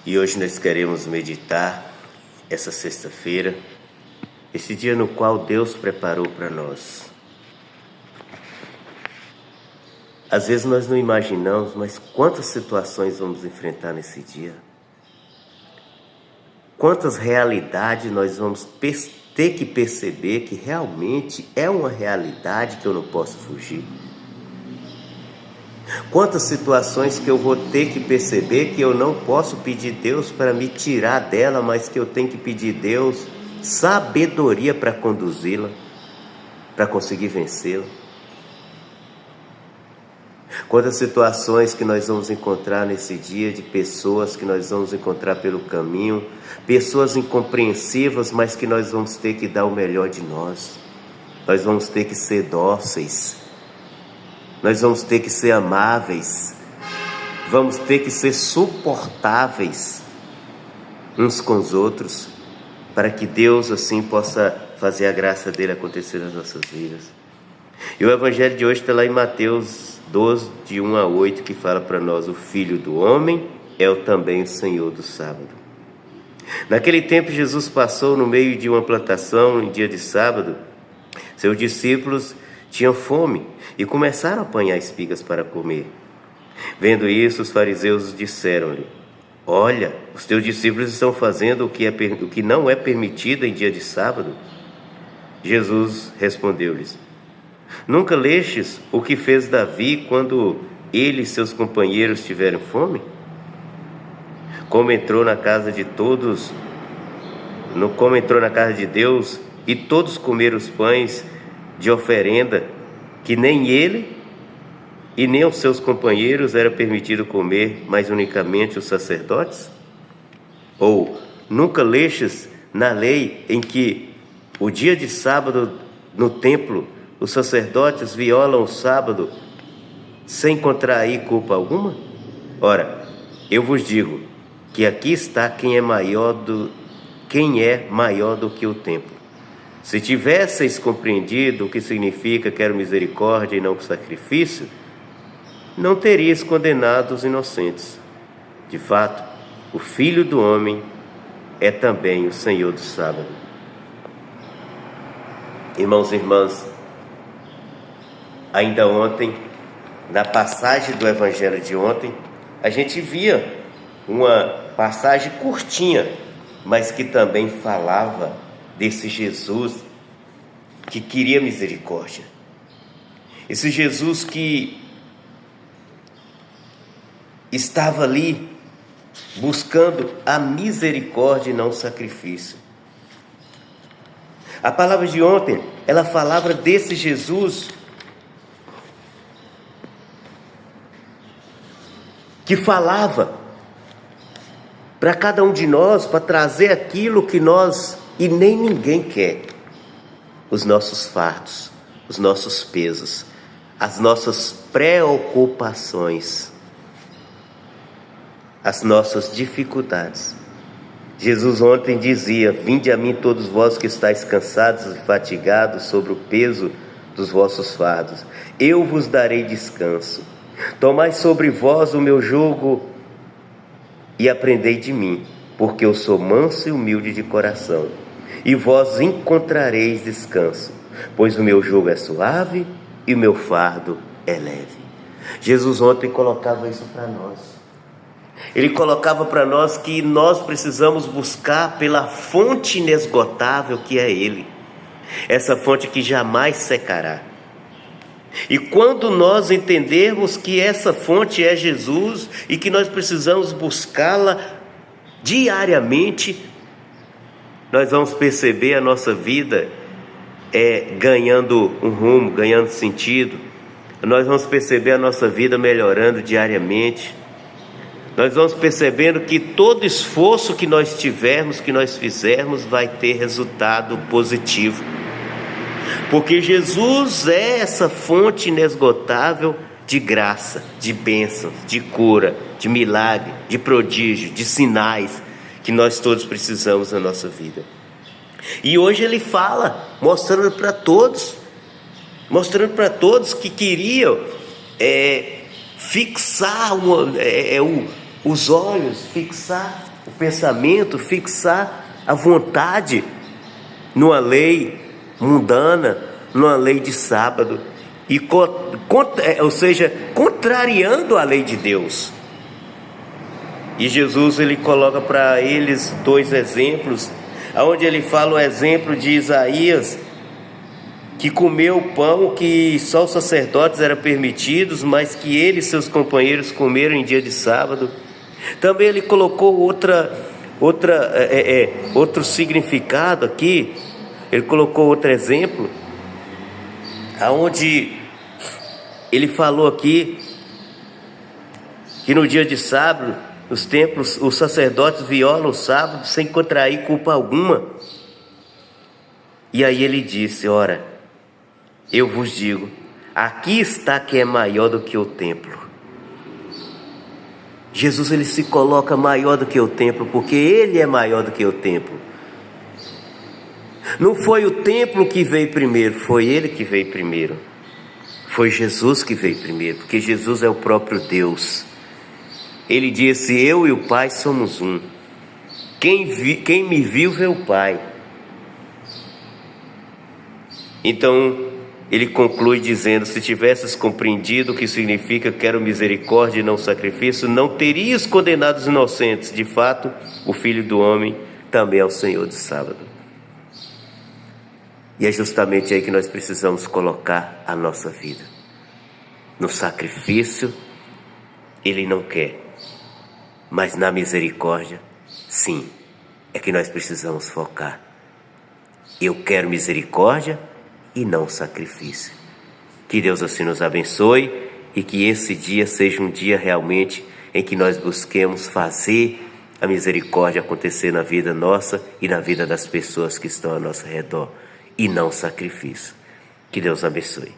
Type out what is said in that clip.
E hoje nós queremos meditar essa sexta-feira, esse dia no qual Deus preparou para nós. Às vezes nós não imaginamos, mas quantas situações vamos enfrentar nesse dia? Quantas realidades nós vamos ter que perceber que realmente é uma realidade que eu não posso fugir? Quantas situações que eu vou ter que perceber que eu não posso pedir Deus para me tirar dela, mas que eu tenho que pedir Deus sabedoria para conduzi-la, para conseguir vencê-la? Quantas situações que nós vamos encontrar nesse dia, de pessoas que nós vamos encontrar pelo caminho, pessoas incompreensivas, mas que nós vamos ter que dar o melhor de nós. Nós vamos ter que ser dóceis. Nós vamos ter que ser amáveis, vamos ter que ser suportáveis uns com os outros, para que Deus assim possa fazer a graça dele acontecer nas nossas vidas. E o evangelho de hoje está lá em Mateus 12, de 1 a 8, que fala para nós: o Filho do Homem é também o Senhor do sábado. Naquele tempo Jesus passou no meio de uma plantação em dia de sábado. Seus discípulos tinham fome e começaram a apanhar espigas para comer. Vendo isso, os fariseus disseram-lhe: olha, os teus discípulos estão fazendo o que não é permitido em dia de sábado. Jesus respondeu-lhes: nunca lestes o que fez Davi quando ele e seus companheiros tiveram fome? Como entrou na casa de Deus e todos comeram os pães de oferenda, que nem ele e nem os seus companheiros era permitido comer, mas unicamente os sacerdotes? Ou nunca lestes na lei em que o dia de sábado no templo os sacerdotes violam o sábado sem contrair culpa alguma? Ora, eu vos digo que aqui está quem é maior do que o templo. Se tivesseis compreendido o que significa quero misericórdia e não sacrifício, não terias condenado os inocentes. De fato, o Filho do Homem é também o Senhor do sábado. Irmãos e irmãs, ainda ontem, na passagem do evangelho de ontem, a gente via uma passagem curtinha, mas que também falava desse Jesus que queria misericórdia. Esse Jesus que estava ali buscando a misericórdia e não o sacrifício. A palavra de ontem, ela falava desse Jesus que falava para cada um de nós, para trazer aquilo que nós e nem ninguém quer: os nossos fardos, os nossos pesos, as nossas preocupações, as nossas dificuldades. Jesus ontem dizia: vinde a mim todos vós que estáis cansados e fatigados sobre o peso dos vossos fardos, eu vos darei descanso. Tomai sobre vós o meu jugo e aprendei de mim, porque eu sou manso e humilde de coração, e vós encontrareis descanso, pois o meu jugo é suave e o meu fardo é leve. Jesus ontem colocava isso para nós. Ele colocava para nós que nós precisamos buscar pela fonte inesgotável que é Ele, essa fonte que jamais secará. E quando nós entendermos que essa fonte é Jesus e que nós precisamos buscá-la diariamente, nós vamos perceber a nossa vida ganhando um rumo, ganhando sentido. Nós vamos perceber a nossa vida melhorando diariamente. Nós vamos percebendo que todo esforço que nós tivermos, que nós fizermos, vai ter resultado positivo. Porque Jesus é essa fonte inesgotável de graça, de bênçãos, de cura, de milagre, de prodígio, de sinais que nós todos precisamos na nossa vida. E hoje ele fala, mostrando para todos que queriam fixar os olhos, fixar o pensamento, fixar a vontade numa lei mundana, numa lei de sábado, e ou seja, contrariando a lei de Deus. E Jesus, ele coloca para eles 2 exemplos, onde ele fala o exemplo de Isaías, que comeu o pão que só os sacerdotes eram permitidos, mas que ele e seus companheiros comeram em dia de sábado. Também ele colocou outro significado aqui. Ele colocou outro exemplo, aonde ele falou aqui que no dia de sábado, nos templos, os sacerdotes violam o sábado sem contrair culpa alguma. E aí ele disse: ora, eu vos digo, aqui está quem é maior do que o templo. Jesus, ele se coloca maior do que o templo, porque ele é maior do que o templo. Não foi o templo que veio primeiro, foi ele que veio primeiro. Foi Jesus que veio primeiro, porque Jesus é o próprio Deus. Ele disse: eu e o Pai somos um. Quem me viu vê o Pai. Então ele conclui dizendo: se tivesses compreendido o que significa quero misericórdia e não sacrifício, não terias condenado os inocentes. De fato, o Filho do Homem também é o Senhor do sábado. E é justamente aí que nós precisamos colocar a nossa vida. No sacrifício, ele não quer, mas na misericórdia, sim, é que nós precisamos focar. Eu quero misericórdia e não sacrifício. Que Deus assim nos abençoe e que esse dia seja um dia realmente em que nós busquemos fazer a misericórdia acontecer na vida nossa e na vida das pessoas que estão ao nosso redor, e não sacrifício. Que Deus abençoe.